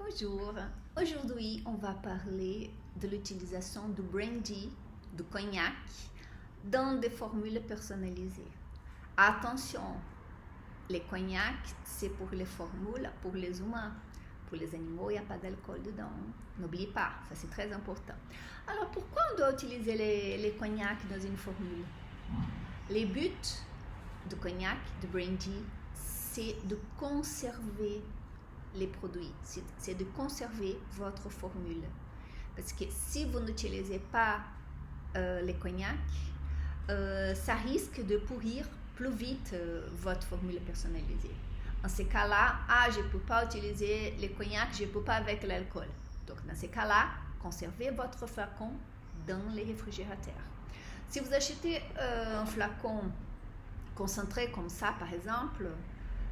Bonjour, aujourd'hui on va parler de l'utilisation du brandy, du cognac, dans des formules personnalisées. Attention, les cognacs c'est pour les formules, pour les humains. Pour les animaux, il n'y a pas d'alcool dedans. N'oublie pas, ça c'est très important. Alors pourquoi on doit utiliser les cognacs dans une formule? Les buts du cognac, du brandy, c'est de conserver les produits, c'est de conserver votre formule. Parce que si vous n'utilisez pas les cognacs, ça risque de pourrir plus vite votre formule personnalisée. En ces cas-là, je ne peux pas utiliser les cognacs, je ne peux pas avec l'alcool. Donc dans ces cas-là, conservez votre flacon dans les réfrigérateurs. Si vous achetez un flacon concentré comme ça, par exemple,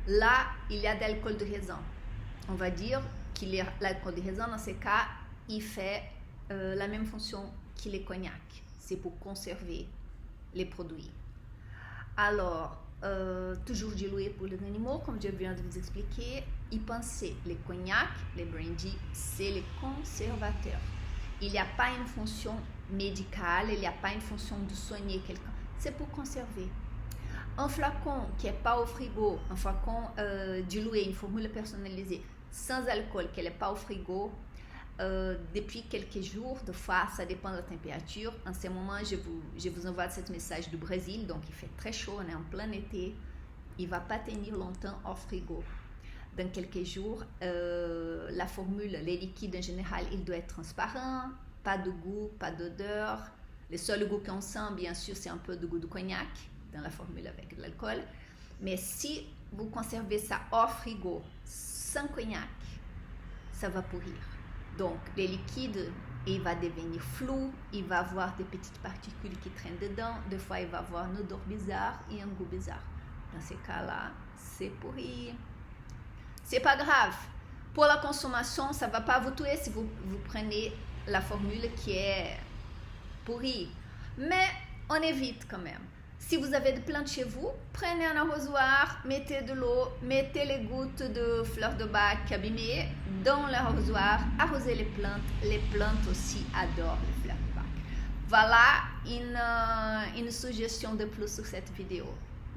là, il y a de l'alcool de raisin. On va dire que l'alcool de raisin, dans ces cas, il fait la même fonction que les cognacs. C'est pour conserver les produits. Alors, toujours dilué pour les animaux, comme je viens de vous expliquer, y pensez, les cognacs, les brandy, c'est les conservateurs. Il n'y a pas une fonction médicale, il n'y a pas une fonction de soigner quelqu'un. C'est pour conserver. Un flacon qui n'est pas au frigo, un flacon dilué, une formule personnalisée, sans alcool, qui n'est pas au frigo, depuis quelques jours, de fois, ça dépend de la température. En ce moment, je vous envoie ce message du Brésil, donc il fait très chaud, on est en plein été. Il ne va pas tenir longtemps au frigo. Dans quelques jours, la formule, les liquides en général, il doit être transparent, pas de goût, pas d'odeur. Le seul goût qu'on sent, bien sûr, c'est un peu de goût de cognac dans la formule avec de l'alcool. Mais si vous conservez ça au frigo sans cognac, ça va pourrir. Donc, le liquide, il va devenir flou, il va avoir des petites particules qui traînent dedans. Des fois, il va avoir une odeur bizarre et un goût bizarre. Dans ces cas-là, c'est pourri. C'est pas grave. Pour la consommation, ça ne va pas vous tuer si vous prenez la formule qui est pourrie. Mais on évite quand même. Si vous avez des plantes chez vous, prenez un arrosoir, mettez de l'eau, mettez les gouttes de fleurs de bac abîmées dans l'arrosoir, arrosez les plantes. Les plantes aussi adorent les fleurs de bac. Voilà une suggestion de plus sur cette vidéo.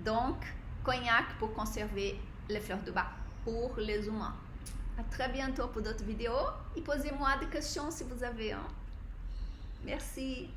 Donc, cognac pour conserver les fleurs de bac pour les humains. À très bientôt pour d'autres vidéos et posez-moi des questions si vous avez. Merci.